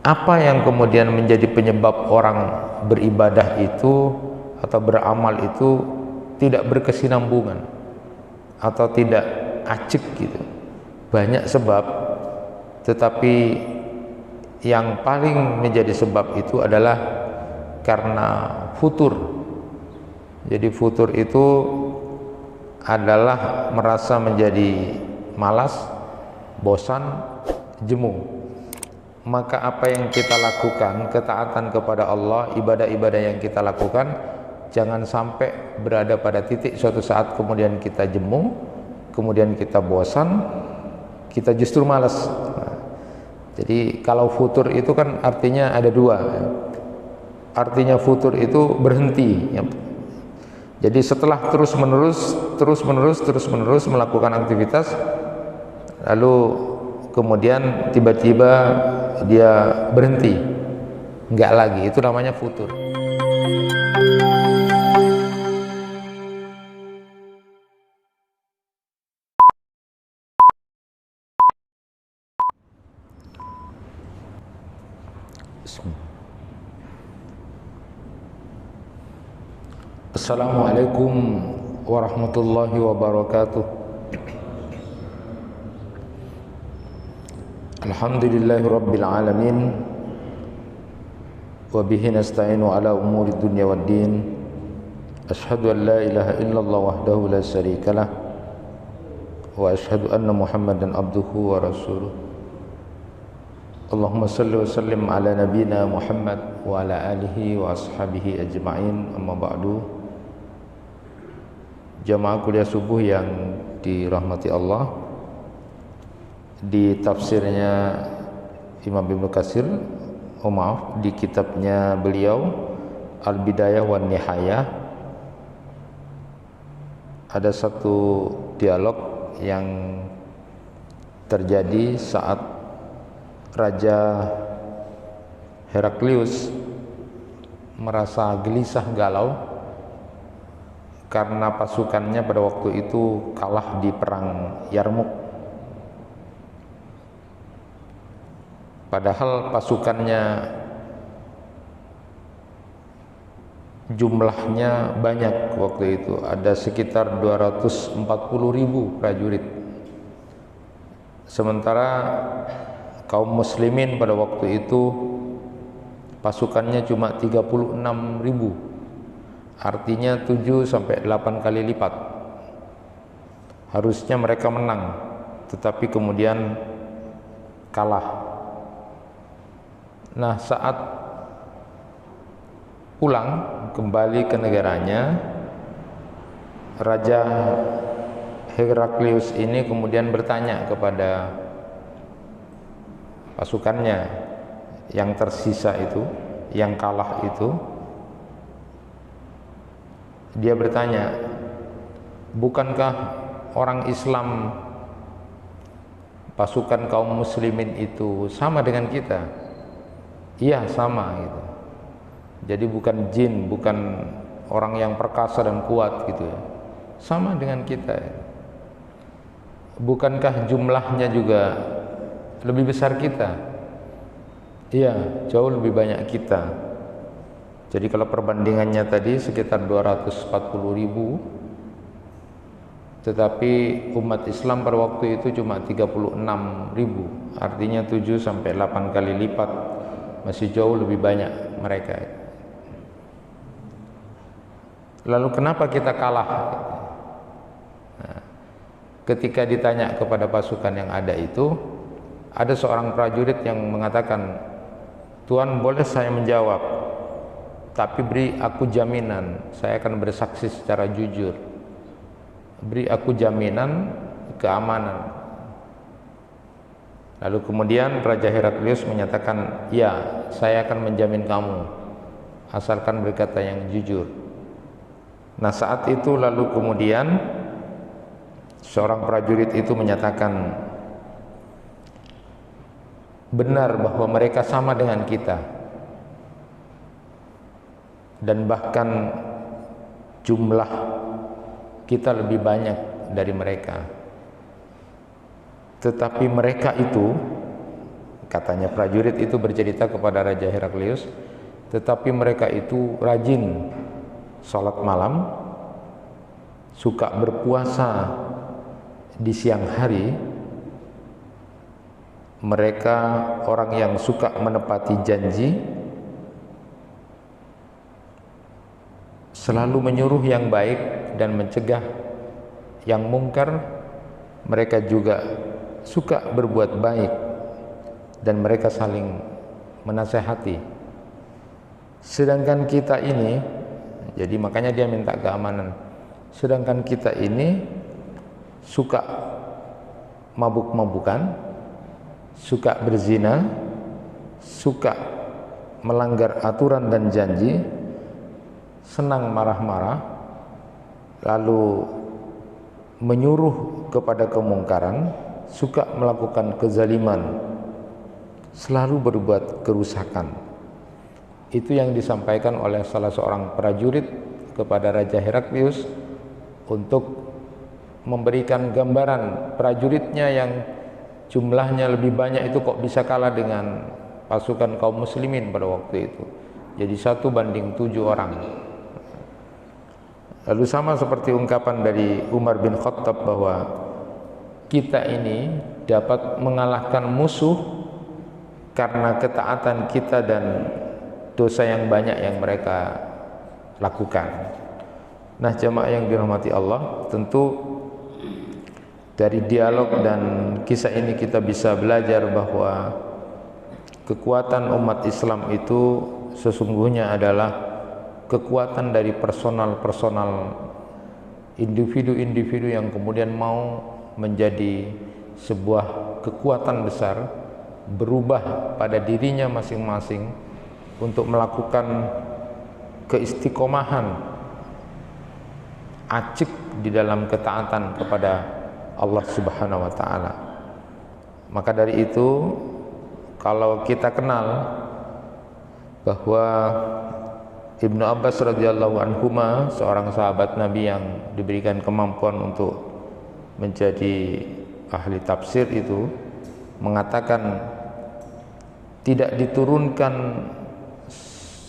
Apa yang kemudian menjadi penyebab orang beribadah itu atau beramal itu tidak berkesinambungan atau tidak acik gitu? Banyak sebab, tetapi yang paling menjadi sebab itu adalah karena futur. Jadi futur itu adalah merasa menjadi malas, bosan, jemu. Maka apa yang kita lakukan, ketaatan kepada Allah, ibadah-ibadah yang kita lakukan, jangan sampai berada pada titik suatu saat kemudian kita jemu, kemudian kita bosan, kita justru malas. Jadi kalau futur itu kan artinya ada dua. Artinya futur itu berhenti. Jadi setelah terus menerus melakukan aktivitas, lalu kemudian tiba-tiba dia berhenti, enggak lagi, itu namanya futur. Assalamualaikum warahmatullahi wabarakatuh. Alhamdulillahi rabbil alamin, wa bihi nasta'inu ala umuri dunya waddin. Ashhadu an la ilaha illallah wahdahu la syarikalah, wa ashhadu anna Muhammadan abduhu wa rasuluh. Allahumma salli wa sallim ala nabiyyina Muhammad wa ala alihi wa ashabihi ajma'in, amma ba'du. Jamaah kuliah subuh yang dirahmati Allah, di tafsirnya Imam Ibnu Katsir, di kitabnya beliau Al-Bidayah wan Nihayah, ada satu dialog yang terjadi saat Raja Heraklius merasa gelisah galau karena pasukannya pada waktu itu kalah di perang Yarmuk. Padahal pasukannya jumlahnya banyak waktu itu, ada sekitar 240.000 prajurit. Sementara kaum muslimin pada waktu itu pasukannya cuma 36.000, artinya 7 sampai 8 kali lipat. Harusnya mereka menang, tetapi kemudian kalah. Nah, saat pulang kembali ke negaranya, Raja Heraklius ini kemudian bertanya kepada pasukannya yang tersisa itu, yang kalah itu. Dia bertanya, bukankah orang Islam, pasukan kaum muslimin itu sama dengan kita? Iya, sama gitu. Jadi bukan jin, bukan orang yang perkasa dan kuat gitu ya. Sama dengan kita. Bukankah jumlahnya juga lebih besar kita? Iya, jauh lebih banyak kita. Jadi kalau perbandingannya tadi sekitar 240.000, tetapi umat Islam pada waktu itu cuma 36.000, artinya 7 sampai 8 kali lipat, masih jauh lebih banyak mereka. Lalu kenapa kita kalah? Nah, ketika ditanya kepada pasukan yang ada itu, ada seorang prajurit yang mengatakan, Tuan, boleh saya menjawab, tapi beri aku jaminan, saya akan bersaksi secara jujur. Beri aku jaminan keamanan. Lalu kemudian Raja Heraklius menyatakan, ya, saya akan menjamin kamu, asalkan berkata yang jujur. Nah, saat itu lalu kemudian seorang prajurit itu menyatakan, benar bahwa mereka sama dengan kita, dan bahkan jumlah kita lebih banyak dari mereka. Tetapi mereka itu, Katanya prajurit itu bercerita kepada Raja Heraklius, tetapi mereka itu rajin sholat malam, suka berpuasa di siang hari. Mereka orang yang suka menepati janji, selalu menyuruh yang baik dan mencegah yang mungkar. Mereka juga suka berbuat baik dan mereka saling menasehati. Sedangkan kita ini, jadi makanya dia minta keamanan. Sedangkan kita ini suka mabuk-mabukan, suka berzina, suka melanggar aturan dan janji, senang marah-marah, lalu menyuruh kepada kemungkaran, suka melakukan kezaliman, selalu berbuat kerusakan. Itu yang disampaikan oleh salah seorang prajurit kepada Raja Heraklius untuk memberikan gambaran prajuritnya yang jumlahnya lebih banyak itu kok bisa kalah dengan pasukan kaum muslimin pada waktu itu. Jadi 1:7 orang. Lalu sama seperti ungkapan dari Umar bin Khattab bahwa kita ini dapat mengalahkan musuh karena ketaatan kita dan dosa yang banyak yang mereka lakukan. Nah, jemaah yang dirahmati Allah, tentu dari dialog dan kisah ini kita bisa belajar bahwa kekuatan umat Islam itu sesungguhnya adalah kekuatan dari personal individu-individu yang kemudian mau menjadi sebuah kekuatan besar, berubah pada dirinya masing-masing untuk melakukan keistiqomahan, acik di dalam ketaatan kepada Allah Subhanahu wa taala. Maka dari itu, kalau kita kenal bahwa Ibnu Abbas radhiyallahu anhuma, seorang sahabat Nabi yang diberikan kemampuan untuk menjadi ahli tafsir, itu mengatakan tidak diturunkan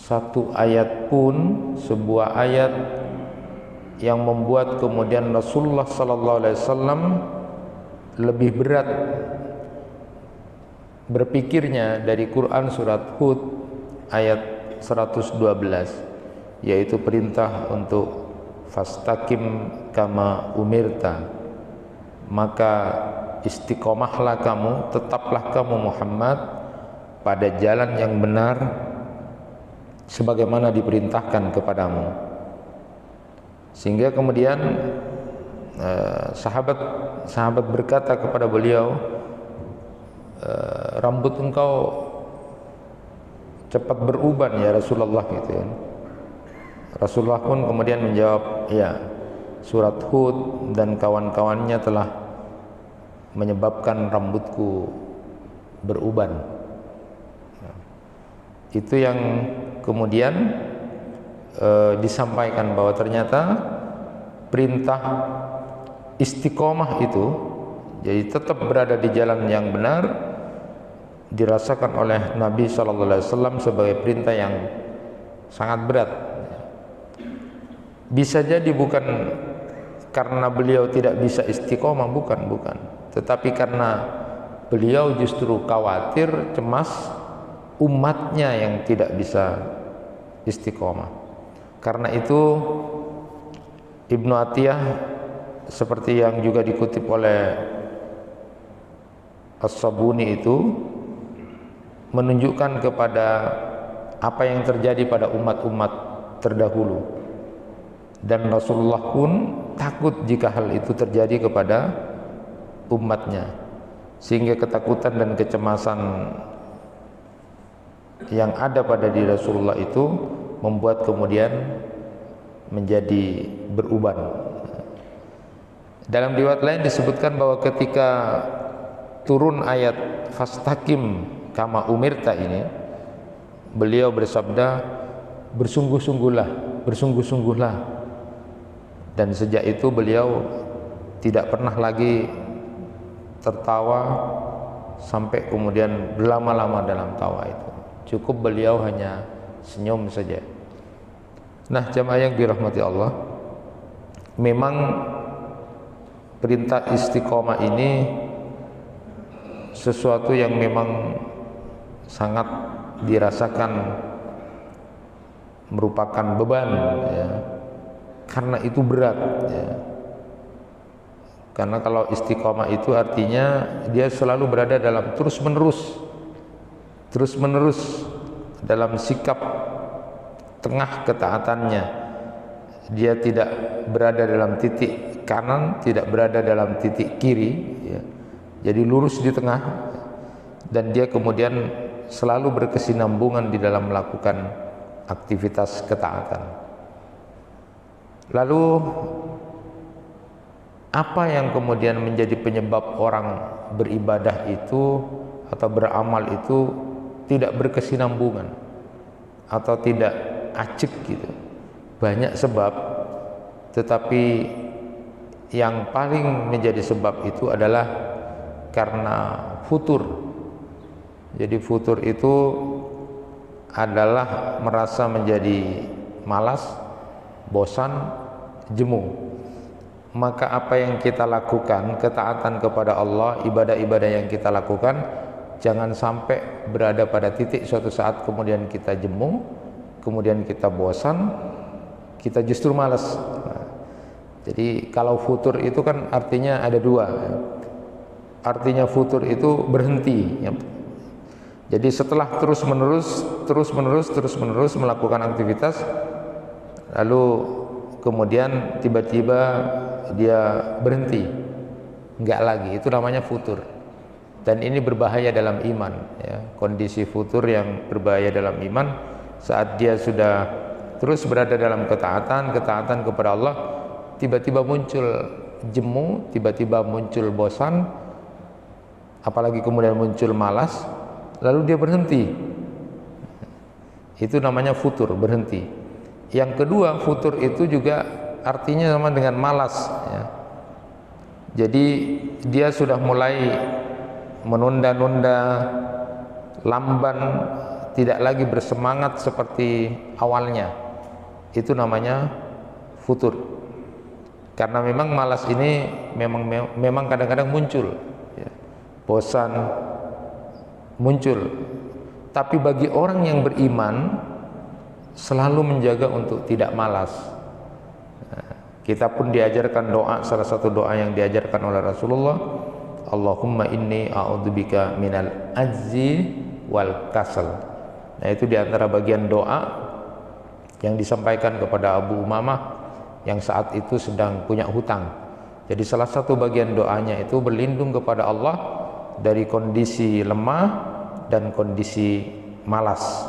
satu ayat pun, sebuah ayat yang membuat kemudian Rasulullah sallallahu alaihi wasallam lebih berat berpikirnya dari Quran surat Hud ayat 112, yaitu perintah untuk fastaqim kama umirta, maka istiqomahlah kamu, tetaplah kamu Muhammad pada jalan yang benar sebagaimana diperintahkan kepadamu. Sehingga kemudian sahabat berkata kepada beliau, rambut engkau cepat beruban ya Rasulullah, gitu ya. Rasulullah pun kemudian menjawab, ya, surat Hud dan kawan-kawannya telah menyebabkan rambutku beruban. Itu yang kemudian disampaikan bahwa ternyata perintah istiqomah itu, jadi tetap berada di jalan yang benar, dirasakan oleh Nabi SAW sebagai perintah yang sangat berat. Bisa jadi bukan karena beliau tidak bisa istiqomah, bukan, tetapi karena beliau justru khawatir, cemas umatnya yang tidak bisa istiqomah. Karena itu Ibnu Atiyah, seperti yang juga dikutip oleh As-Sabuni, itu menunjukkan kepada apa yang terjadi pada umat-umat terdahulu, dan Rasulullah pun takut jika hal itu terjadi kepada umatnya, sehingga ketakutan dan kecemasan yang ada pada diri Rasulullah itu membuat kemudian menjadi beruban. Dalam riwayat lain disebutkan bahwa ketika turun ayat fastaqim kama umirta ini, beliau bersabda, bersungguh-sungguhlah. Dan sejak itu beliau tidak pernah lagi tertawa sampai kemudian berlama-lama dalam tawa itu. Cukup beliau hanya senyum saja. Nah, jamaah yang dirahmati Allah, memang perintah istiqomah ini sesuatu yang memang sangat dirasakan merupakan beban, ya, karena itu berat, ya. Karena kalau istiqomah itu artinya dia selalu berada dalam terus menerus dalam sikap tengah ketaatannya. Dia tidak berada dalam titik kanan, tidak berada dalam titik kiri, ya. Jadi lurus di tengah, dan dia kemudian selalu berkesinambungan di dalam melakukan aktivitas ketaatan. Lalu apa yang kemudian menjadi penyebab orang beribadah itu atau beramal itu tidak berkesinambungan atau tidak acik gitu? Banyak sebab, tetapi yang paling menjadi sebab itu adalah karena futur. Jadi futur itu adalah merasa menjadi malas, bosan, jemu. Maka apa yang kita lakukan, ketaatan kepada Allah, ibadah-ibadah yang kita lakukan, jangan sampai berada pada titik suatu saat kemudian kita jemu, kemudian kita bosan, kita justru malas. Nah, jadi kalau futur itu kan artinya ada dua. Artinya futur itu berhenti, ya. Jadi setelah terus menerus melakukan aktivitas, lalu kemudian tiba-tiba dia berhenti, enggak lagi, itu namanya futur. Dan ini berbahaya dalam iman, ya. Kondisi futur yang berbahaya dalam iman saat dia sudah terus berada dalam ketaatan kepada Allah, tiba-tiba muncul jemu, tiba-tiba muncul bosan, apalagi kemudian muncul malas, lalu dia berhenti. Itu namanya futur, berhenti. Yang kedua, futur itu juga artinya sama dengan malas, ya. Jadi dia sudah mulai menunda-nunda, lamban, tidak lagi bersemangat seperti awalnya. Itu namanya futur. Karena memang malas ini memang kadang-kadang muncul, ya. Bosan muncul, tapi bagi orang yang beriman selalu menjaga untuk tidak malas. Nah, kita pun diajarkan doa, salah satu doa yang diajarkan oleh Rasulullah, Allahumma inni a'udzubika minal ajzi wal kasal. Nah, itu diantara bagian doa yang disampaikan kepada Abu Umamah yang saat itu sedang punya hutang. Jadi salah satu bagian doanya itu berlindung kepada Allah dari kondisi lemah dan kondisi malas.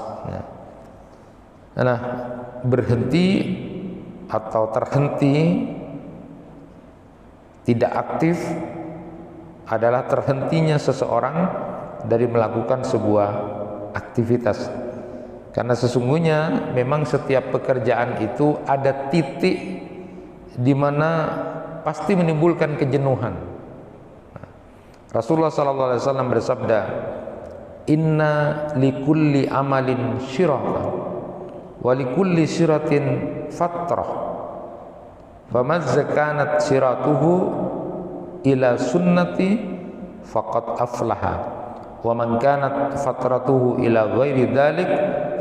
Nah, berhenti atau terhenti, tidak aktif, adalah terhentinya seseorang dari melakukan sebuah aktivitas. Karena sesungguhnya memang setiap pekerjaan itu ada titik di mana pasti menimbulkan kejenuhan. Rasulullah SAW bersabda, inna likulli amalin syiratan wa likulli syiratin fatrah famazza kanat syiratuhu ila sunnati faqad aflaha wa man kanat fatratuhu ila ghairi dzalik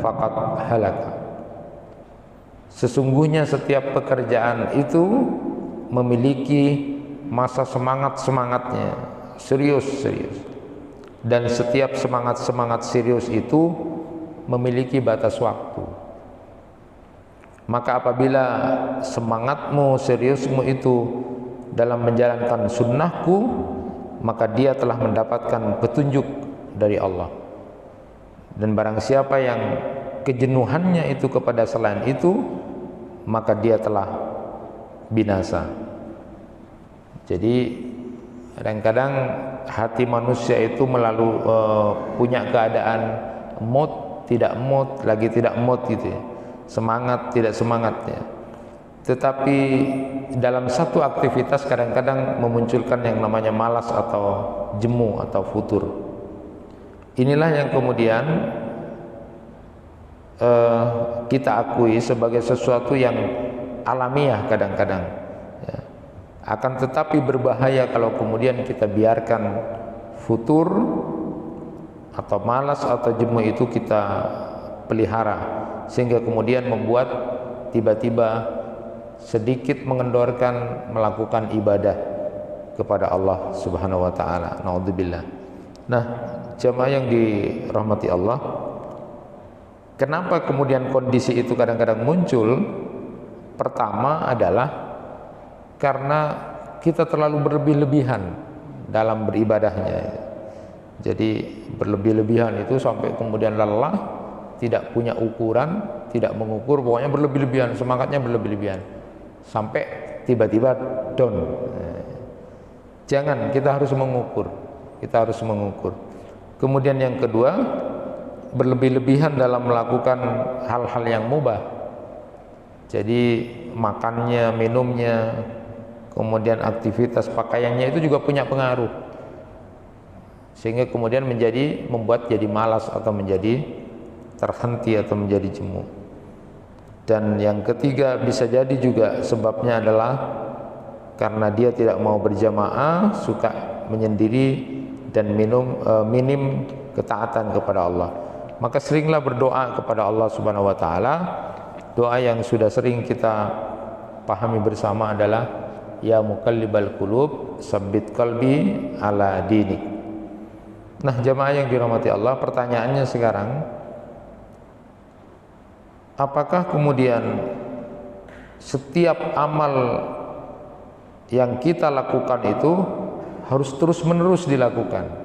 faqad halaka. Sesungguhnya setiap pekerjaan itu memiliki masa semangat-semangatnya, serius, dan setiap semangat serius itu memiliki batas waktu. Maka apabila semangatmu, seriusmu itu dalam menjalankan sunnahku, maka dia telah mendapatkan petunjuk dari Allah. Dan barang siapa yang kejenuhannya itu kepada selain itu, maka dia telah binasa. Jadi kadang-kadang hati manusia itu punya keadaan mood, tidak mood, lagi tidak mood gitu ya. Semangat, tidak semangat ya. Tetapi dalam satu aktivitas kadang-kadang memunculkan yang namanya malas atau jemu atau futur. Inilah yang kemudian kita akui sebagai sesuatu yang alamiah kadang-kadang, ya. Akan tetapi berbahaya kalau kemudian kita biarkan futur atau malas atau jemu itu kita pelihara, sehingga kemudian membuat tiba-tiba sedikit mengendorkan melakukan ibadah kepada Allah Subhanahu wa taala. Naudzubillah. Nah, jemaah yang dirahmati Allah, kenapa kemudian kondisi itu kadang-kadang muncul? Pertama adalah karena kita terlalu berlebih-lebihan dalam beribadahnya. Jadi berlebih-lebihan itu sampai kemudian lelah, tidak punya ukuran, tidak mengukur, pokoknya berlebih-lebihan, semangatnya berlebih-lebihan, sampai tiba-tiba down. Jangan, kita harus mengukur. Kita harus mengukur. Kemudian yang kedua, berlebih-lebihan dalam melakukan hal-hal yang mubah. Jadi makannya, minumnya, kemudian aktivitas pakaiannya itu juga punya pengaruh, sehingga kemudian membuat jadi malas atau menjadi terhenti atau menjadi jemu. Dan yang ketiga bisa jadi juga sebabnya adalah karena dia tidak mau berjamaah, suka menyendiri dan minim ketaatan kepada Allah. Maka seringlah berdoa kepada Allah Subhanahu wa taala. Doa yang sudah sering kita pahami bersama adalah ya muqallibal qulub tsabbit qalbi ala dinik. Nah, jemaah yang dirahmati Allah, pertanyaannya sekarang, apakah kemudian setiap amal yang kita lakukan itu harus terus-menerus dilakukan,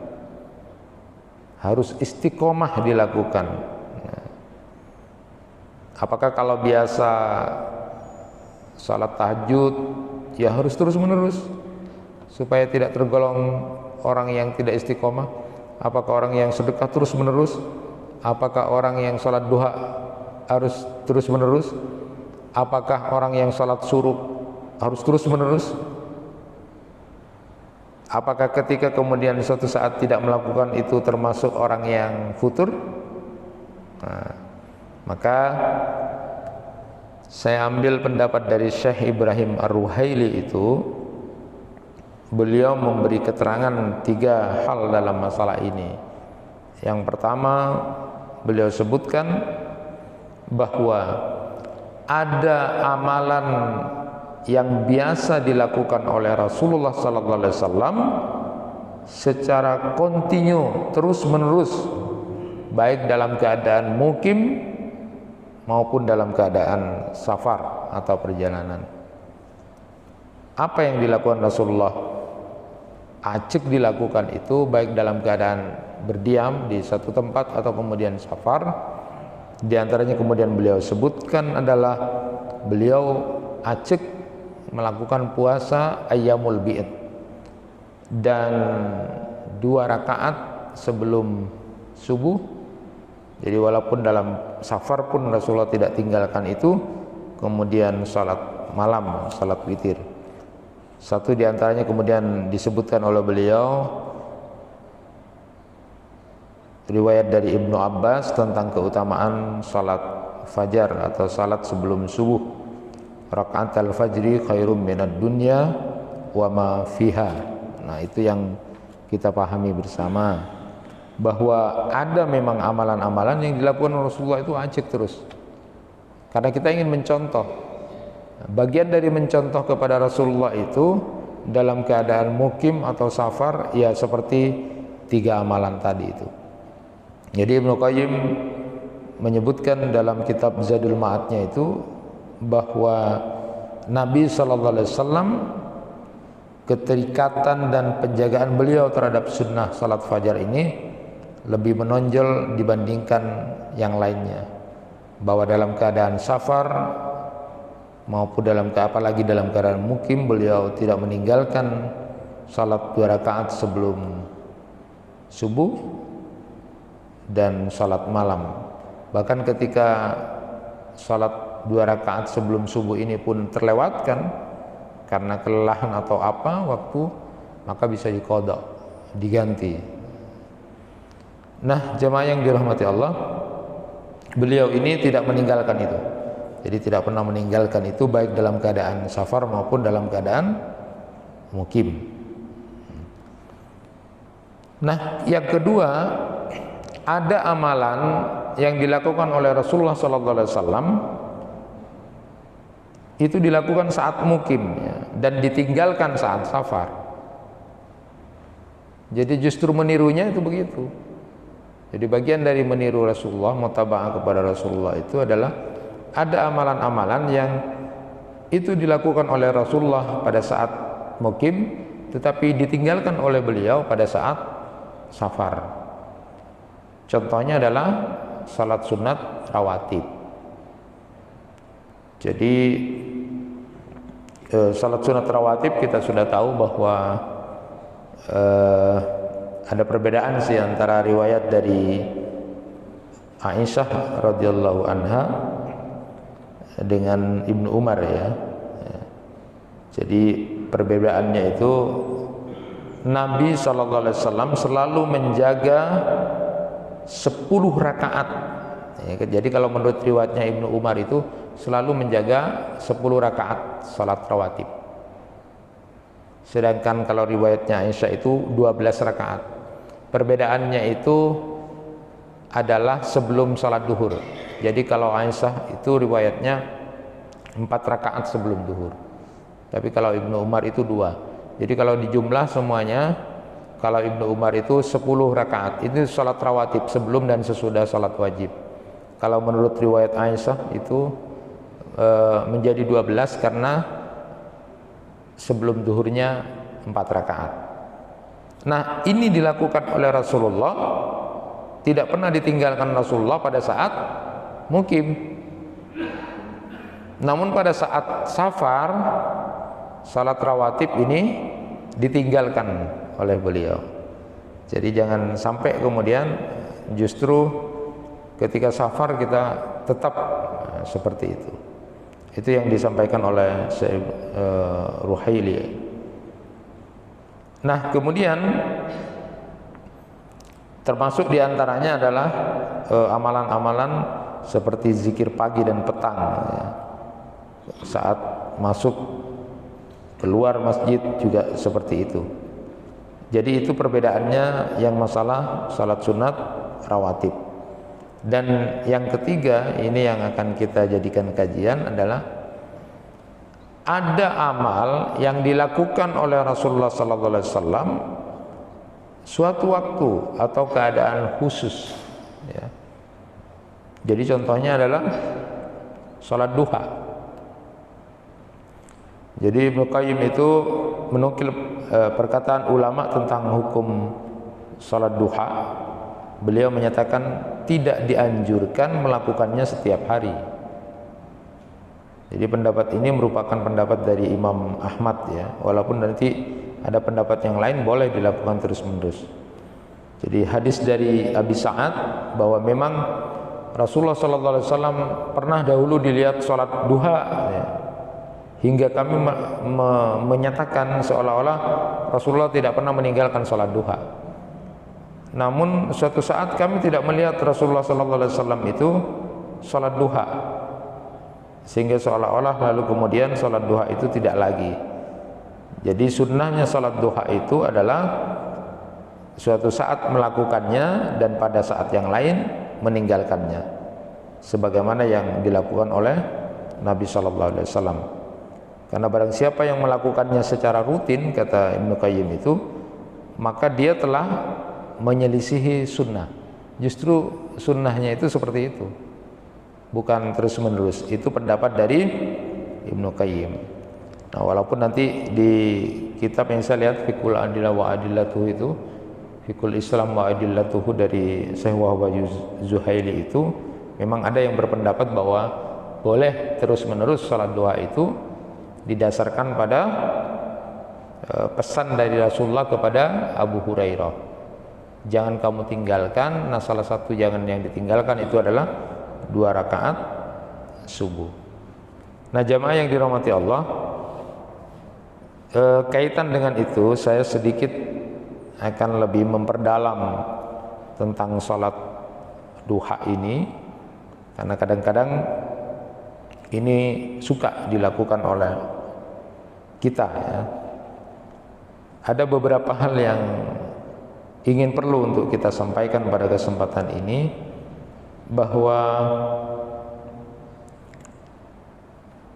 harus istiqomah dilakukan? Apakah kalau biasa salat tahajud ya harus terus-menerus supaya tidak tergolong orang yang tidak istiqomah? Apakah orang yang sedekah terus-menerus? Apakah orang yang salat duha harus terus-menerus? Apakah orang yang salat suruh harus terus-menerus? Apakah ketika kemudian suatu saat tidak melakukan itu termasuk orang yang futur? Nah, maka saya ambil pendapat dari Syekh Ibrahim Ar-Ruhaili itu. Beliau memberi keterangan 3 hal dalam masalah ini. Yang pertama, beliau sebutkan bahwa ada amalan yang biasa dilakukan oleh Rasulullah SAW secara kontinu, terus-menerus, baik dalam keadaan mukim maupun dalam keadaan safar atau perjalanan. Apa yang dilakukan Rasulullah acik dilakukan itu baik dalam keadaan berdiam di satu tempat atau kemudian safar. Di antaranya kemudian beliau sebutkan adalah beliau acik melakukan puasa ayyamul bid dan 2 rakaat sebelum subuh. Jadi walaupun dalam safar pun Rasulullah tidak tinggalkan itu. Kemudian salat malam, salat witir. Satu di antaranya kemudian disebutkan oleh beliau, riwayat dari Ibnu Abbas tentang keutamaan salat fajar atau salat sebelum subuh. Rakaat al-fajri khairum minad dunya wa ma fiha. Nah, itu yang kita pahami bersama, bahwa ada memang amalan-amalan yang dilakukan Rasulullah itu acik terus, karena kita ingin mencontoh. Bagian dari mencontoh kepada Rasulullah itu dalam keadaan mukim atau safar, ya seperti 3 amalan tadi itu. Jadi Ibnu Qayyim menyebutkan dalam kitab Zadul Ma'adnya itu bahwa Nabi SAW, keterikatan dan penjagaan beliau terhadap sunnah salat fajar ini lebih menonjol dibandingkan yang lainnya, bahwa dalam keadaan safar maupun apalagi dalam keadaan mukim beliau tidak meninggalkan salat 2 rakaat sebelum subuh dan salat malam. Bahkan ketika salat 2 rakaat sebelum subuh ini pun terlewatkan karena kelelahan atau apa waktu, maka bisa diqadha, diganti. Nah, jemaah yang dirahmati Allah, beliau ini tidak meninggalkan itu. Jadi tidak pernah meninggalkan itu, baik dalam keadaan safar maupun dalam keadaan mukim. Nah, yang kedua, ada amalan yang dilakukan oleh Rasulullah SAW itu dilakukan saat mukim, ya, dan ditinggalkan saat safar. Jadi justru menirunya itu begitu. Jadi bagian dari meniru Rasulullah, mutaba'ah kepada Rasulullah itu adalah ada amalan-amalan yang itu dilakukan oleh Rasulullah pada saat mukim, tetapi ditinggalkan oleh beliau pada saat safar. Contohnya adalah salat sunat rawatib. Jadi salat sunat rawatib kita sudah tahu bahwa ada perbedaan sih antara riwayat dari Aisyah radhiyallahu anha dengan Ibnu Umar, ya. Jadi perbedaannya itu Nabi SAW selalu menjaga 10 rakaat. Jadi kalau menurut riwayatnya Ibnu Umar itu selalu menjaga 10 rakaat salat rawatib. Sedangkan kalau riwayatnya Aisyah itu 12 rakaat. Perbedaannya itu adalah sebelum salat duhur. Jadi kalau Aisyah itu riwayatnya 4 rakaat sebelum duhur. Tapi kalau Ibnu Umar itu 2. Jadi kalau dijumlah semuanya, kalau Ibnu Umar itu 10 rakaat. Itu salat rawatib sebelum dan sesudah salat wajib. Kalau menurut riwayat Aisyah itu menjadi 12 karena sebelum duhurnya 4 rakaat. Nah, ini dilakukan oleh Rasulullah, tidak pernah ditinggalkan Rasulullah pada saat mukim. Namun pada saat safar, salat rawatib ini ditinggalkan oleh beliau. Jadi jangan sampai kemudian justru ketika safar kita tetap seperti itu. Itu yang disampaikan oleh Syekh Ruhaili. Nah, kemudian termasuk diantaranya adalah amalan-amalan seperti zikir pagi dan petang, ya. Saat masuk keluar masjid juga seperti itu. Jadi itu perbedaannya yang masalah salat sunat rawatib. Dan yang ketiga, ini yang akan kita jadikan kajian adalah ada amal yang dilakukan oleh Rasulullah SAW suatu waktu atau keadaan khusus, ya. Jadi contohnya adalah salat duha. Jadi Ibnu Qayyim itu menukil perkataan ulama tentang hukum salat duha. Beliau menyatakan tidak dianjurkan melakukannya setiap hari. Jadi pendapat ini merupakan pendapat dari Imam Ahmad, ya. Walaupun nanti ada pendapat yang lain boleh dilakukan terus-menerus. Jadi hadis dari Abi Sa'ad bahwa memang Rasulullah SAW pernah dahulu dilihat sholat duha, ya. Hingga kami menyatakan seolah-olah Rasulullah tidak pernah meninggalkan sholat duha. Namun suatu saat kami tidak melihat Rasulullah SAW itu sholat duha, sehingga seolah-olah lalu kemudian sholat duha itu tidak lagi. Jadi sunnahnya sholat duha itu adalah suatu saat melakukannya dan pada saat yang lain meninggalkannya, sebagaimana yang dilakukan oleh Nabi SAW. Karena barang siapa yang melakukannya secara rutin, kata Ibnu Qayyim itu, maka dia telah menyelisihi sunnah. Justru sunnahnya itu seperti itu, bukan terus menerus. Itu pendapat dari Ibnu Qayyim. Nah, walaupun nanti di kitab yang saya lihat Fiqhul Adillah wa Adillatuhu itu, Fiqhul Islam wa Adillatuhu dari Syekh Wahab Zuhaili itu, memang ada yang berpendapat bahwa boleh terus menerus salat duha itu didasarkan pada pesan dari Rasulullah kepada Abu Hurairah, jangan kamu tinggalkan. Nah, salah satu jangan yang ditinggalkan itu adalah 2 rakaat subuh. Nah, jamaah yang dirahmati Allah, kaitan dengan itu saya sedikit akan lebih memperdalam tentang sholat duha ini, karena kadang-kadang ini suka dilakukan oleh kita ya. Ada beberapa hal yang ingin perlu untuk kita sampaikan pada kesempatan ini, bahwa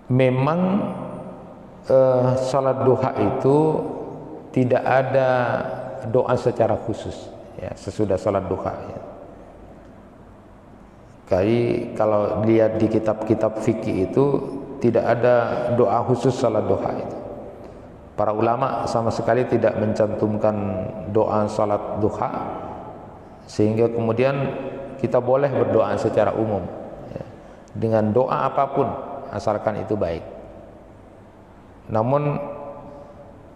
memang salat duha itu tidak ada doa secara khusus ya sesudah salat duha ya. Kalau lihat di kitab-kitab fikih itu tidak ada doa khusus salat duha itu. Para ulama sama sekali tidak mencantumkan doa salat duha, sehingga kemudian kita boleh berdoa secara umum ya, dengan doa apapun asalkan itu baik. Namun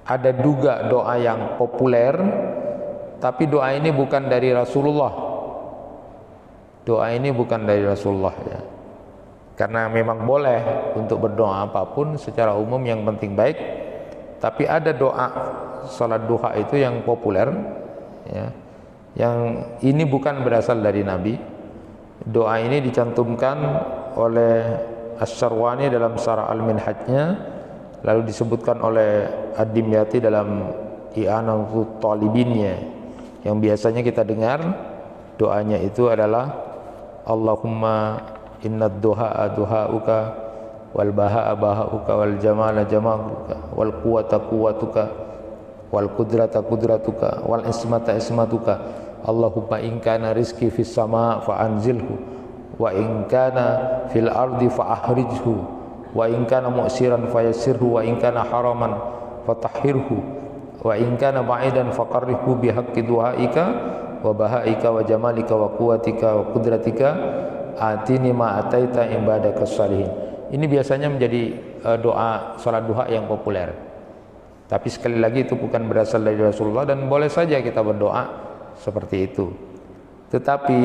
ada juga doa yang populer, tapi doa ini bukan dari Rasulullah. Doa ini bukan dari Rasulullah ya. Karena memang boleh untuk berdoa apapun secara umum, yang penting baik. Tapi ada doa salat duha itu yang populer ya, yang ini bukan berasal dari Nabi. Doa ini dicantumkan oleh Asy-Syarwani dalam Syarah Al-Minhajnya, lalu disebutkan oleh Ad-Dimyati dalam I'anatul Talibinnya, yang biasanya kita dengar. Doanya itu adalah Allahumma innad duha'a duha'uka wal baha'a baha'uka wal jamala jamaluka wal quwata quwatuka wal qudrata qudratuka wal ismata ismatuka. Allahumma in kana rizqi fis sama' fa anzilhu wa in kana fil ardi fa ahrijhu wa in kana mu'siran fayassirhu wa in kana haraman fatahhirhu wa in kana ba'idan faqarribhu bihaqqi du'aika wa bahaika wa jamalika wa quwwatika wa qudratika atini ma ataita ibadaka salihin. Ini biasanya menjadi doa salat duha yang populer. Tapi sekali lagi itu bukan berasal dari Rasulullah, dan boleh saja kita berdoa seperti itu. Tetapi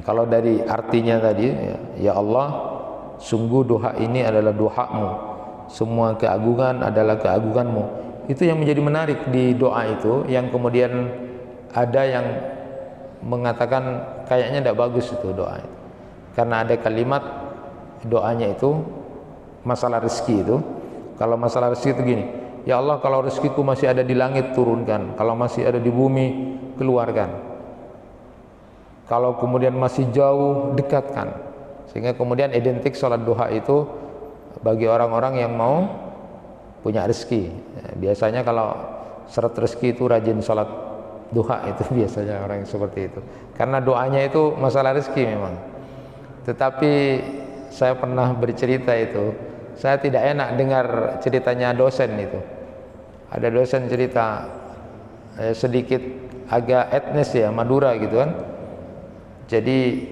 kalau dari artinya tadi ya Allah, sungguh doa ini adalah doamu, semua keagungan adalah keagunganmu. Itu yang menjadi menarik di doa itu, yang kemudian ada yang mengatakan kayaknya tidak bagus itu doa itu, karena ada kalimat doanya itu masalah rezeki itu. Kalau masalah rezeki itu gini, ya Allah, kalau rezekiku masih ada di langit turunkan, kalau masih ada di bumi keluarkan, kalau kemudian masih jauh dekatkan. Sehingga kemudian identik sholat duha itu bagi orang-orang yang mau punya rezeki ya, biasanya kalau syarat rezeki itu rajin sholat duha itu biasanya orang yang seperti itu, karena doanya itu masalah rezeki memang. Tetapi saya pernah bercerita itu, saya tidak enak dengar ceritanya dosen itu. Ada dosen cerita sedikit agak etnis ya, Madura gitu kan. Jadi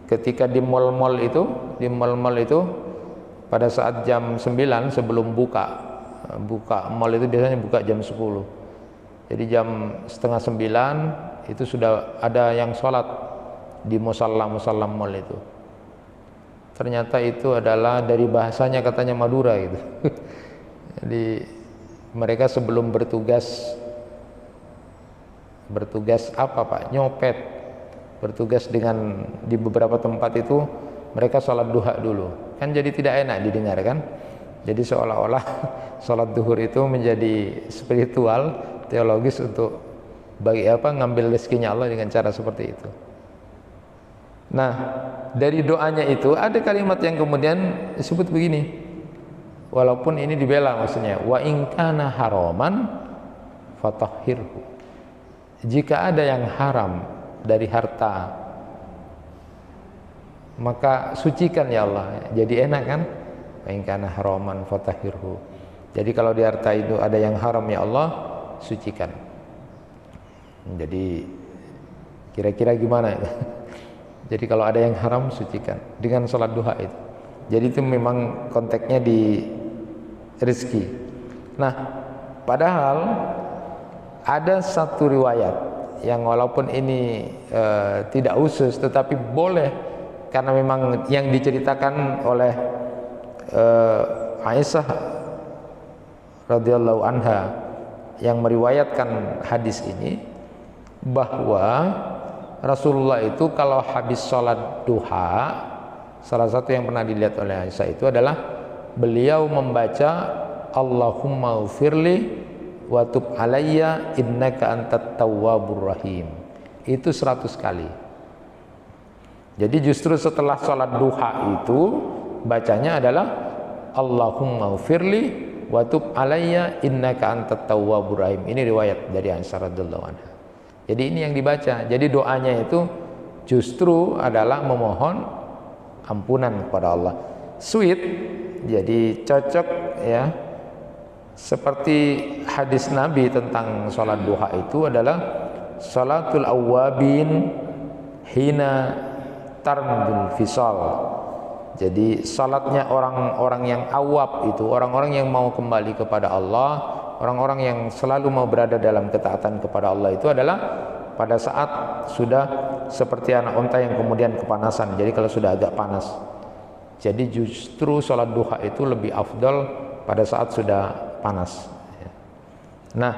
ketika di mal-mal itu pada saat jam 9 sebelum buka mal itu biasanya buka jam 10. Jadi jam setengah 9 itu sudah ada yang sholat di musalla mal itu. Ternyata itu adalah dari bahasanya katanya Madura gitu. Jadi mereka sebelum bertugas apa Pak? Nyopet. Bertugas dengan di beberapa tempat itu mereka sholat duha dulu. Kan jadi tidak enak didengar kan? Jadi seolah-olah sholat duhur itu menjadi spiritual, teologis untuk bagi apa ngambil rezekinya Allah dengan cara seperti itu. Nah, dari doanya itu ada kalimat yang kemudian disebut begini, walaupun ini dibela maksudnya, wa in kana haraman fatahhirhu. Jika ada yang haram dari harta, maka sucikan ya Allah. Jadi enak kan? Wa in kana haraman fatahhirhu. Jadi kalau di harta itu ada yang haram ya Allah, sucikan. Jadi kira-kira gimana itu? Jadi kalau ada yang haram, sucikan dengan sholat duha itu. Jadi itu memang konteksnya di rezeki. Nah, padahal ada satu riwayat yang walaupun ini tidak khusus, tetapi boleh, karena memang yang diceritakan oleh Aisyah radhiyallahu anha yang meriwayatkan hadis ini, bahwa Rasulullah itu kalau habis sholat duha, salah satu yang pernah dilihat oleh Aisyah itu adalah beliau membaca Allahumma ufirli wa tub alayya innaka antat tawwabur rahim. Itu 100 kali. Jadi justru setelah sholat duha itu bacanya adalah Allahumma ufirli wa tub alayya innaka antat tawwabur rahim. Ini riwayat dari Aisyah radhiyallahu anha. Jadi ini yang dibaca. Jadi doanya itu justru adalah memohon ampunan kepada Allah. Sweet, jadi cocok ya. Seperti hadis Nabi tentang sholat duha itu adalah sholatul awwabin hina tarmudul fisal. Jadi salatnya orang-orang yang awab itu, orang-orang yang mau kembali kepada Allah, orang-orang yang selalu mau berada dalam ketaatan kepada Allah itu adalah pada saat sudah seperti anak unta yang kemudian kepanasan. Jadi kalau sudah agak panas. Jadi justru salat duha itu lebih afdal pada saat sudah panas. Nah,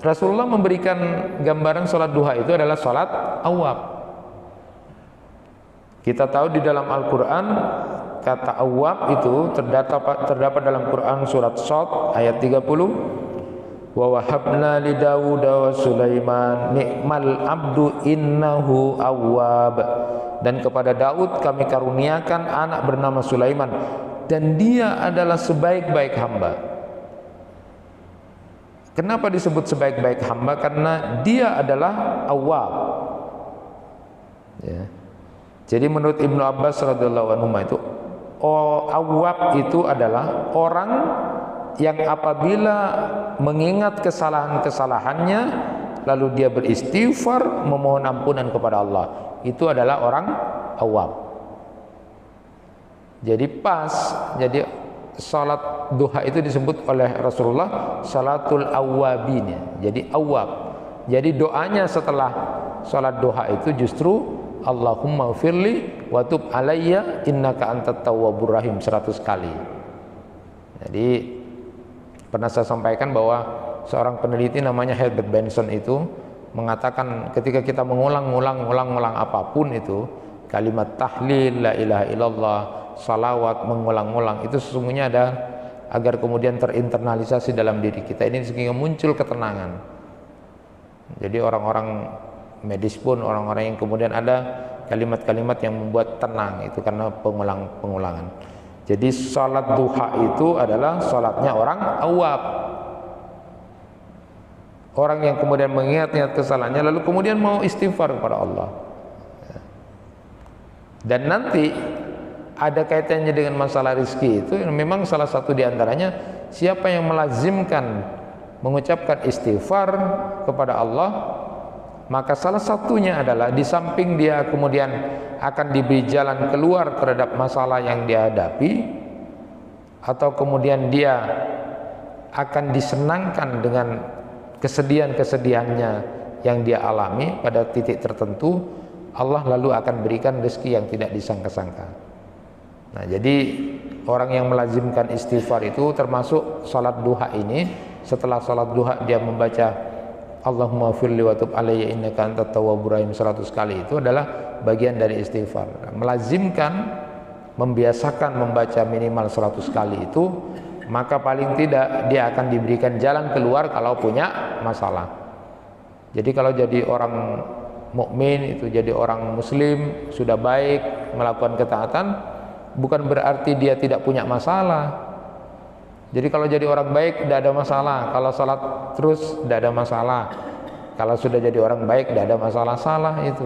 Rasulullah memberikan gambaran salat duha itu adalah salat awab. Kita tahu di dalam Al-Quran kata awab itu terdapat dalam Quran surat Shad ayat 30. Wa wahabna li Dawud wa Sulaiman ni'mal abdu innahu awwab. Dan kepada Daud kami karuniakan anak bernama Sulaiman dan dia adalah sebaik-baik hamba. Kenapa disebut sebaik-baik hamba? Karena dia adalah awwab. Ya. Jadi menurut Ibnu Abbas radhiyallahu anhu itu awwab itu adalah orang yang apabila mengingat kesalahan-kesalahannya lalu dia beristighfar memohon ampunan kepada Allah, itu adalah orang awwab. Jadi pas, jadi salat duha itu disebut oleh Rasulullah salatul awwabin. Jadi awwab. Jadi doanya setelah salat duha itu justru Allahumma ufirli wa tub alayya innaka antat tawwabur rahim 100 kali. Jadi pernah saya sampaikan bahwa seorang peneliti namanya Herbert Benson itu mengatakan ketika kita mengulang apapun itu, kalimat tahlil, la ilaha illallah, salawat, mengulang-ulang itu sesungguhnya ada agar kemudian terinternalisasi dalam diri kita ini sehingga muncul ketenangan. Jadi orang-orang medis pun, orang-orang yang kemudian ada kalimat-kalimat yang membuat tenang itu karena pengulangan. Jadi salat duha itu adalah salatnya orang awab, orang yang kemudian mengingat-ingat kesalahannya lalu kemudian mau istighfar kepada Allah. Dan nanti ada kaitannya dengan masalah rezeki itu memang salah satu diantaranya siapa yang melazimkan mengucapkan istighfar kepada Allah, maka salah satunya adalah di samping dia kemudian akan diberi jalan keluar terhadap masalah yang dia hadapi, atau kemudian dia akan disenangkan dengan kesedihan-kesedihannya yang dia alami pada titik tertentu, Allah lalu akan berikan rezeki yang tidak disangka-sangka. Nah, jadi orang yang melazimkan istighfar itu termasuk salat duha ini, setelah salat duha dia membaca Allahumma firli wa tub alayya innaka antat tawwabur rahim 100 kali, itu adalah bagian dari istighfar. Melazimkan, membiasakan membaca minimal 100 kali itu, maka paling tidak dia akan diberikan jalan keluar kalau punya masalah. Jadi kalau jadi orang mukmin itu, jadi orang muslim sudah baik melakukan ketaatan, bukan berarti dia tidak punya masalah. Jadi kalau jadi orang baik tidak ada masalah, kalau salat terus tidak ada masalah, kalau sudah jadi orang baik tidak ada masalah. Salah itu.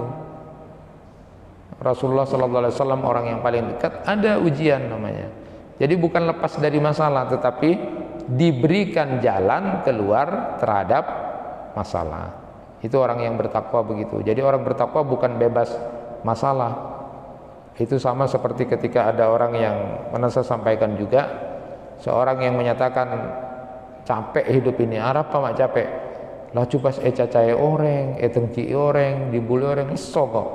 Rasulullah SAW orang yang paling dekat, ada ujian namanya. Jadi bukan lepas dari masalah, tetapi diberikan jalan keluar terhadap masalah. Itu orang yang bertakwa begitu. Jadi orang bertakwa bukan bebas masalah. Itu sama seperti ketika ada orang yang pernah saya sampaikan juga, seorang yang menyatakan capek hidup ini. Arab apa mak capek? Lah cupas cacai orang, tengki orang, dibuli orang, leso kok.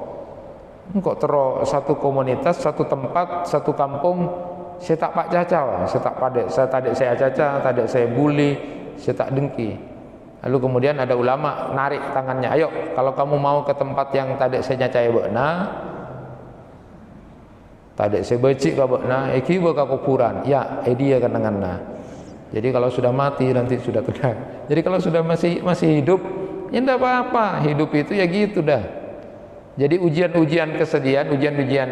Kok terus satu komunitas, satu tempat, satu kampung, saya tak pak cacau, saya tak padek, saya tadek saya caca, tadek saya bully, saya tak dengki. Lalu kemudian ada ulama narik tangannya, ayo kalau kamu mau ke tempat yang tadi saya nyacai beuna, tadi saya becik ka beuna, iki ka kuburan, ya dia kenanganna. Jadi kalau sudah mati nanti sudah tenang. Jadi kalau sudah masih hidup, ya enggak apa-apa, hidup itu ya gitu dah. Jadi ujian-ujian kesedihan, ujian-ujian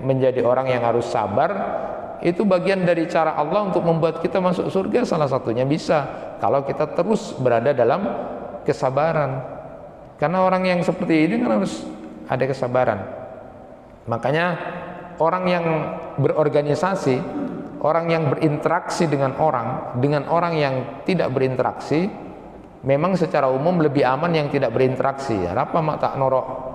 menjadi orang yang harus sabar, itu bagian dari cara Allah untuk membuat kita masuk surga. Salah satunya bisa kalau kita terus berada dalam kesabaran. Karena orang yang seperti ini kan harus ada kesabaran. Makanya orang yang berorganisasi, orang yang berinteraksi dengan orang yang tidak berinteraksi, memang secara umum lebih aman yang tidak berinteraksi. Apa mak tak norok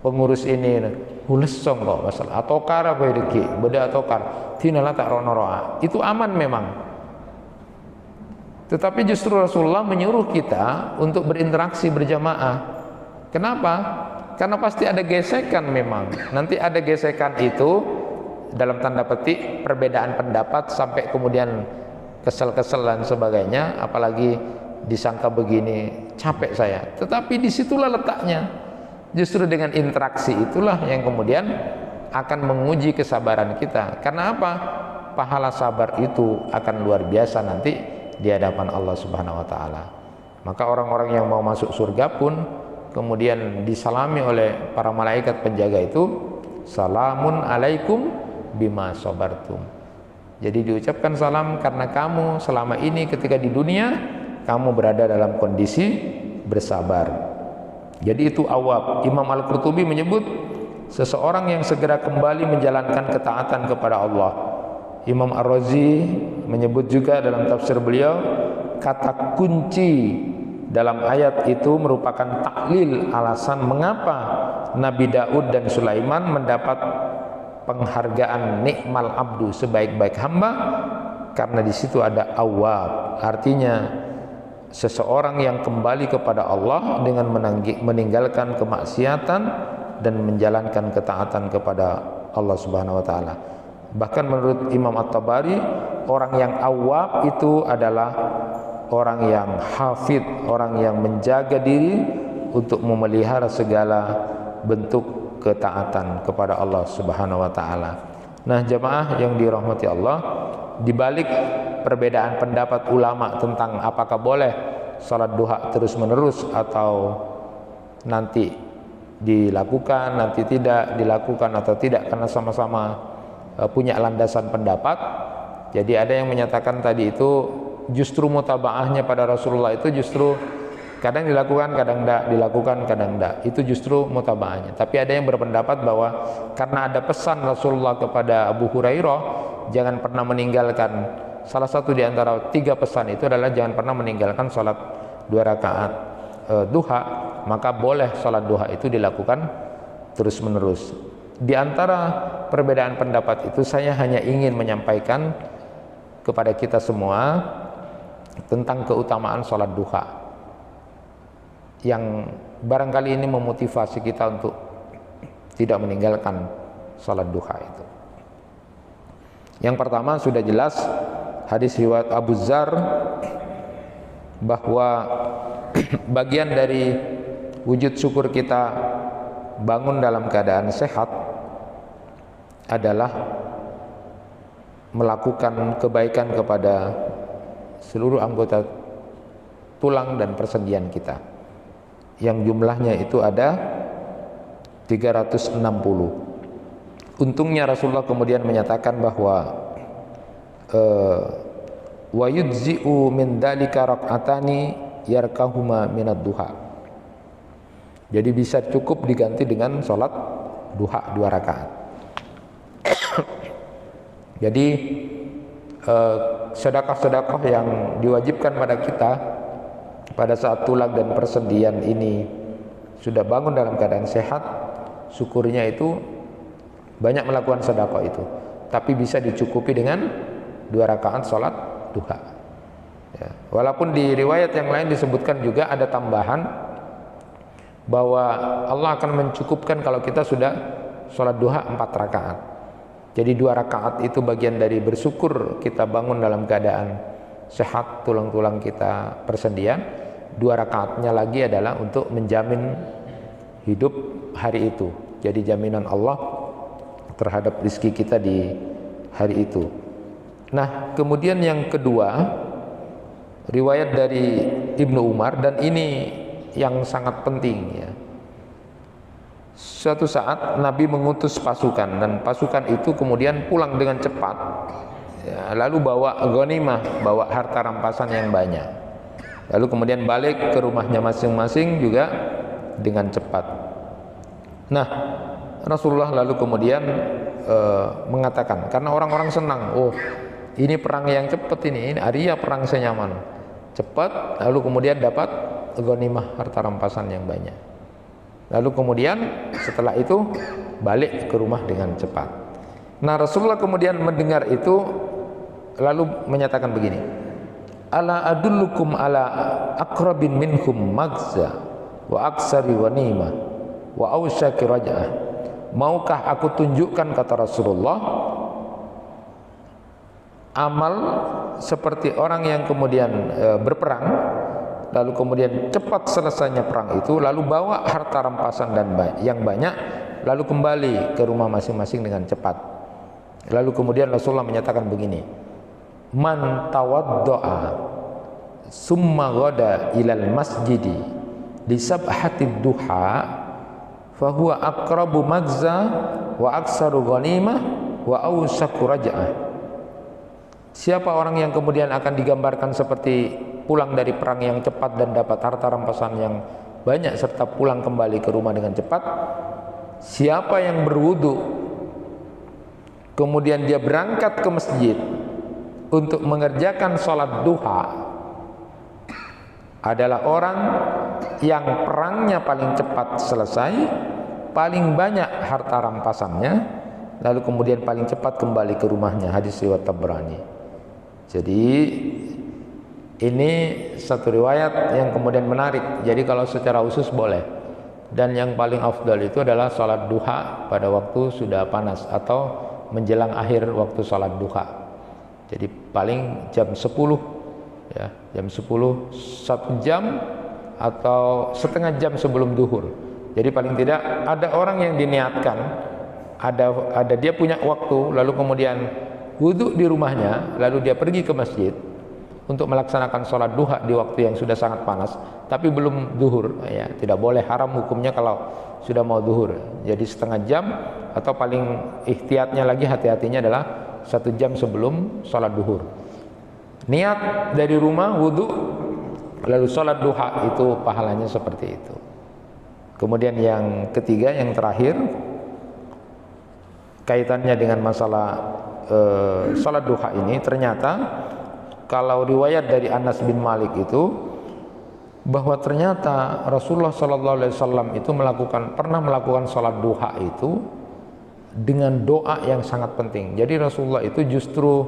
pengurus ini hulesong kok masalah atokar apa iki beda atokar tinala tak ronoroa, itu aman memang. Tetapi justru Rasulullah menyuruh kita untuk berinteraksi berjamaah. Kenapa? Karena pasti ada gesekan memang. Nanti ada gesekan itu dalam tanda petik perbedaan pendapat sampai kemudian kesel-kesel dan sebagainya, apalagi disangka begini capek saya. Tetapi disitulah letaknya. Justru dengan interaksi itulah yang kemudian akan menguji kesabaran kita. Karena apa? Pahala sabar itu akan luar biasa nanti di hadapan Allah Subhanahu wa taala. Maka orang-orang yang mau masuk surga pun kemudian disalami oleh para malaikat penjaga itu, salamun alaikum bima sabartum. Jadi diucapkan salam karena kamu selama ini ketika di dunia kamu berada dalam kondisi bersabar. Jadi itu awab. Imam Al-Qurtubi menyebut seseorang yang segera kembali menjalankan ketaatan kepada Allah. Imam Ar-Razi menyebut juga dalam tafsir beliau, kata kunci dalam ayat itu merupakan taklil alasan mengapa Nabi Daud dan Sulaiman mendapat penghargaan nikmal abdu, sebaik-baik hamba, karena di situ ada awab. Artinya seseorang yang kembali kepada Allah dengan meninggalkan kemaksiatan dan menjalankan ketaatan kepada Allah Subhanahu wa taala. Bahkan menurut Imam At-Tabari, orang yang awab itu adalah orang yang hafid, orang yang menjaga diri untuk memelihara segala bentuk ketaatan kepada Allah Subhanahu wa taala. Nah, jamaah yang dirahmati Allah, di balik perbedaan pendapat ulama tentang apakah boleh salat duha terus-menerus atau nanti dilakukan, nanti tidak dilakukan atau tidak, karena sama-sama punya landasan pendapat. Jadi ada yang menyatakan tadi itu justru mutabaahnya pada Rasulullah itu justru kadang dilakukan, kadang tidak dilakukan, kadang tidak. Itu justru mutabaahnya. Tapi ada yang berpendapat bahwa karena ada pesan Rasulullah kepada Abu Hurairah, jangan pernah meninggalkan, salah satu di antara 3 pesan itu adalah jangan pernah meninggalkan sholat 2 rakaat duha, maka boleh sholat duha itu dilakukan terus menerus. Di antara perbedaan pendapat itu saya hanya ingin menyampaikan kepada kita semua tentang keutamaan sholat duha yang barangkali ini memotivasi kita untuk tidak meninggalkan sholat duha itu. Yang pertama sudah jelas hadis riwayat Abu Dzar bahwa bagian dari wujud syukur kita bangun dalam keadaan sehat adalah melakukan kebaikan kepada seluruh anggota tulang dan persendian kita, yang jumlahnya itu ada 360. Untungnya Rasulullah kemudian menyatakan bahwa wa yujzi'u min dalika rak'atani yarkahuma minad duha. Jadi bisa cukup diganti dengan sholat duha 2 rakaat. Jadi sedekah-sedekah yang diwajibkan pada kita pada saat tulang dan persendian ini sudah bangun dalam keadaan sehat, syukurnya itu banyak melakukan sedekah itu, tapi bisa dicukupi dengan 2 rakaat sholat duha. Ya. Walaupun di riwayat yang lain disebutkan juga ada tambahan bahwa Allah akan mencukupkan kalau kita sudah sholat duha 4 rakaat. Jadi 2 rakaat itu bagian dari bersyukur kita bangun dalam keadaan sehat, tulang-tulang kita persendian. 2 rakaatnya lagi adalah untuk menjamin hidup hari itu. Jadi jaminan Allah terhadap rezeki kita di hari itu. Nah, kemudian yang kedua, riwayat dari Ibnu Umar, dan ini yang sangat penting ya. Suatu saat Nabi mengutus pasukan, dan pasukan itu kemudian pulang dengan cepat ya, lalu bawa ghanimah, bawa harta rampasan yang banyak, lalu kemudian balik ke rumahnya masing-masing juga dengan cepat. Nah, Rasulullah lalu kemudian mengatakan, karena orang-orang senang, oh ini perang yang cepat, ini Arya perang senyaman, cepat, lalu kemudian dapat ghanimah harta rampasan yang banyak. Lalu kemudian setelah itu balik ke rumah dengan cepat. Nah, Rasulullah kemudian mendengar itu lalu menyatakan begini, ala adullukum ala aqrabin minkum magza wa aksari ghanimah wa awsyaki raja'ah. Maukah aku tunjukkan, kata Rasulullah, amal seperti orang yang kemudian berperang, lalu kemudian cepat selesainya perang itu, lalu bawa harta rampasan dan yang banyak, lalu kembali ke rumah masing-masing dengan cepat. Lalu kemudian Rasulullah menyatakan begini, man tawaddo'a summa ghada ilal masjidi di sabhatid duha fahuwa aqrabu magza wa aksaru ghanimah wa awsaku raja'ah. Siapa orang yang kemudian akan digambarkan seperti pulang dari perang yang cepat dan dapat harta rampasan yang banyak serta pulang kembali ke rumah dengan cepat? Siapa yang berwudu kemudian dia berangkat ke masjid untuk mengerjakan sholat duha adalah orang yang perangnya paling cepat selesai, paling banyak harta rampasannya, lalu kemudian paling cepat kembali ke rumahnya. Hadis riwayat Tabrani. Jadi ini satu riwayat yang kemudian menarik. Jadi kalau secara khusus boleh, dan yang paling afdal itu adalah sholat duha pada waktu sudah panas atau menjelang akhir waktu sholat duha. Jadi paling jam 10 ya, jam 10, 1 jam atau setengah jam sebelum duhur. Jadi paling tidak ada orang yang diniatkan, ada dia punya waktu, lalu kemudian wudhu di rumahnya, lalu dia pergi ke masjid untuk melaksanakan sholat duha di waktu yang sudah sangat panas, tapi belum duhur ya, tidak boleh, haram hukumnya kalau sudah mau duhur. Jadi setengah jam atau paling ihtiyatnya lagi, hati-hatinya adalah 1 jam sebelum sholat duhur. Niat dari rumah, wudhu, lalu sholat duha, itu pahalanya seperti itu. Kemudian yang ketiga, yang terakhir, kaitannya dengan masalah sholat duha ini, ternyata kalau riwayat dari Anas bin Malik itu, bahwa ternyata Rasulullah SAW itu pernah melakukan sholat duha itu dengan doa yang sangat penting. Jadi Rasulullah itu justru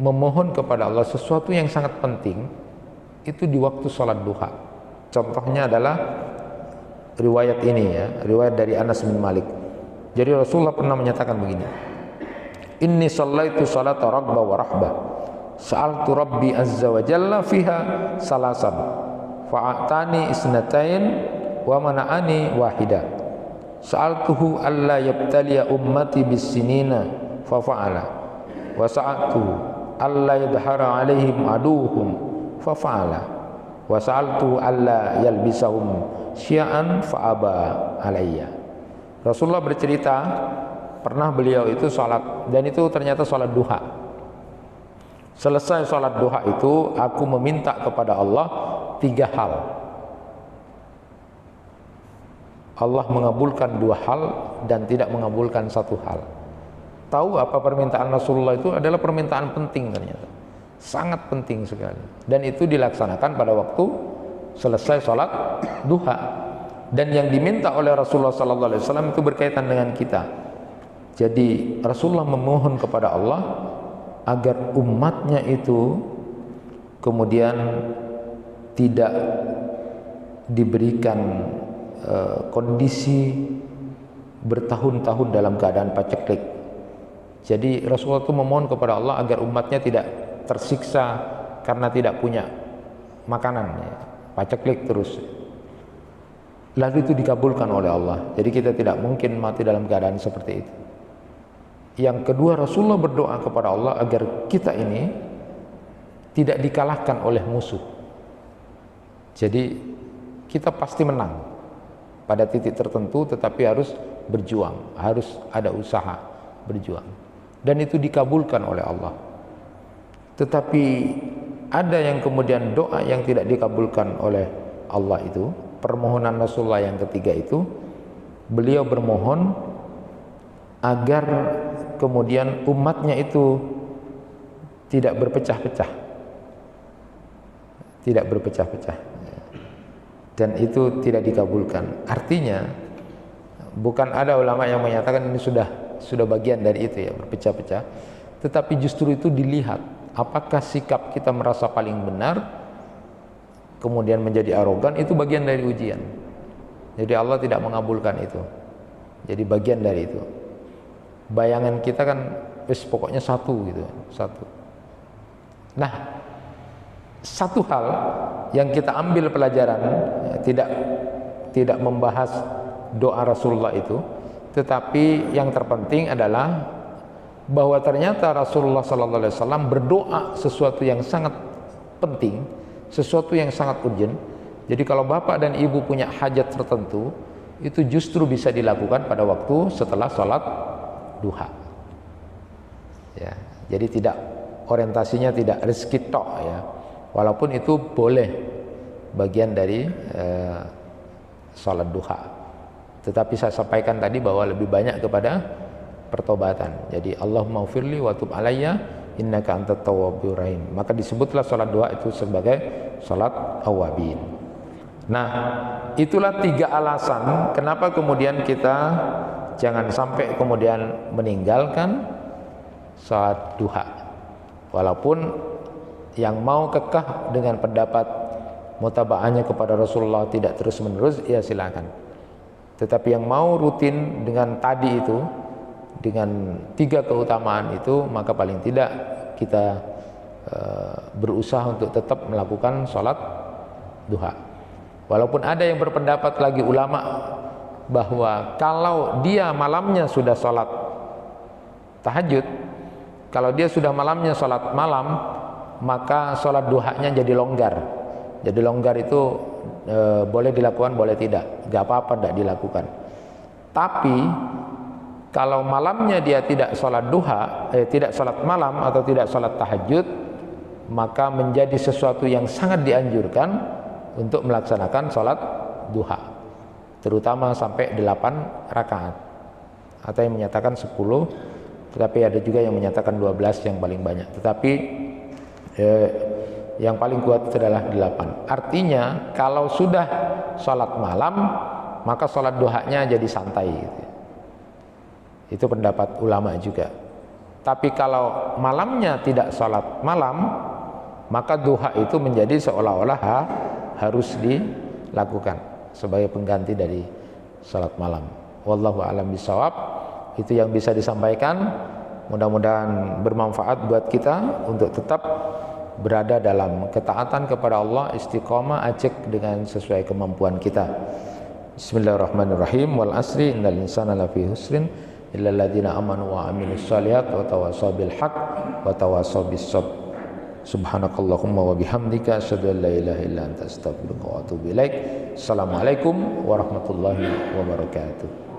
memohon kepada Allah sesuatu yang sangat penting itu di waktu sholat duha. Contohnya adalah riwayat ini ya, riwayat dari Anas bin Malik. Jadi Rasulullah pernah menyatakan begini, inni shallaitu salata ragba wa rahbah, sa'altu rabbi azza wa jalla fiha salasan fa'atani isnatain wa mana'ani wahida, sa'altuhu alla yabtaliya ummati bis sinina fa fa'ala, wa sa'altuhu alla yadhara alaihim aduhum fa fa'ala, wa sa'altuhu alla yalbisahum syi'an fa aba alayya. Rasulullah bercerita pernah beliau itu sholat, dan itu ternyata sholat duha. Selesai sholat duha itu aku meminta kepada Allah 3 hal. Allah mengabulkan 2 hal dan tidak mengabulkan 1 hal. Tahu apa permintaan Rasulullah itu? Adalah permintaan penting ternyata, sangat penting sekali, dan itu dilaksanakan pada waktu selesai sholat duha. Dan yang diminta oleh Rasulullah SAW itu berkaitan dengan kita. Jadi Rasulullah memohon kepada Allah agar umatnya itu kemudian tidak diberikan kondisi bertahun-tahun dalam keadaan paceklik. Jadi Rasulullah itu memohon kepada Allah agar umatnya tidak tersiksa karena tidak punya makanan ya. paceklik terus. Lalu itu dikabulkan oleh Allah. Jadi kita tidak mungkin mati dalam keadaan seperti itu. Yang kedua, Rasulullah berdoa kepada Allah agar kita ini tidak dikalahkan oleh musuh. Jadi kita pasti menang pada titik tertentu, tetapi harus berjuang, harus ada usaha berjuang. Dan itu dikabulkan oleh Allah. Tetapi ada yang kemudian doa yang tidak dikabulkan oleh Allah itu, permohonan Rasulullah yang ketiga itu, beliau bermohon agar kemudian umatnya itu tidak berpecah-pecah, tidak berpecah-pecah, dan itu tidak dikabulkan. Artinya bukan ada ulama yang menyatakan ini sudah bagian dari itu ya, berpecah-pecah, tetapi justru itu dilihat apakah sikap kita merasa paling benar kemudian menjadi arogan, itu bagian dari ujian. Jadi Allah tidak mengabulkan itu. Jadi bagian dari itu. Bayangan kita kan pokoknya satu gitu, satu. Nah, satu hal yang kita ambil pelajaran, tidak membahas doa Rasulullah itu, tetapi yang terpenting adalah bahwa ternyata Rasulullah SAW berdoa sesuatu yang sangat penting, sesuatu yang sangat urgent. Jadi kalau bapak dan ibu punya hajat tertentu, itu justru bisa dilakukan pada waktu setelah sholat duha. Ya, jadi tidak, orientasinya tidak rezeki tok ya. Walaupun itu boleh bagian dari sholat duha. Tetapi saya sampaikan tadi bahwa lebih banyak kepada pertobatan. Jadi Allahumma ufirli wa tub alayya innaka antat tawwabur rahim. Maka disebutlah sholat duha itu sebagai sholat awabin. Nah, itulah 3 alasan kenapa kemudian kita jangan sampai kemudian meninggalkan sholat duha. Walaupun yang mau kekeh dengan pendapat mutabaahnya kepada Rasulullah tidak terus menerus, ya silakan. Tetapi yang mau rutin dengan tadi itu, dengan 3 keutamaan itu, maka paling tidak kita berusaha untuk tetap melakukan sholat duha. Walaupun ada yang berpendapat lagi ulama bahwa kalau dia malamnya sudah sholat tahajud, kalau dia sudah malamnya sholat malam, maka sholat duhanya jadi longgar. Jadi longgar itu boleh dilakukan, boleh tidak, gak apa-apa tidak dilakukan. Tapi kalau malamnya dia tidak sholat duha, tidak sholat malam atau tidak sholat tahajud, maka menjadi sesuatu yang sangat dianjurkan untuk melaksanakan sholat duha, terutama sampai 8 rakaat. Atau yang menyatakan 10, tetapi ada juga yang menyatakan 12 yang paling banyak. Tetapi yang paling kuat adalah 8. Artinya kalau sudah sholat malam, maka sholat duhanya jadi santai gitu. Itu pendapat ulama juga. Tapi kalau malamnya tidak sholat malam, maka duha itu menjadi seolah-olah harus dilakukan sebagai pengganti dari sholat malam. Wallahu a'lam bishawab. Itu yang bisa disampaikan. Mudah-mudahan bermanfaat buat kita untuk tetap berada dalam ketaatan kepada Allah, istiqomah, acek dengan sesuai kemampuan kita. Bismillahirrahmanirrahim. Wal asri innal insana lafi husrin illal ladzina amanu wa amilus shalihat wa tawassaw bil haqq wa tawassaw bis sabr. Subhanakallahumma wa bihamdika asyhadu an la ilaha illa anta astaghfiruka wa atubu ilaik. Assalamualaikum warahmatullahi wabarakatuh.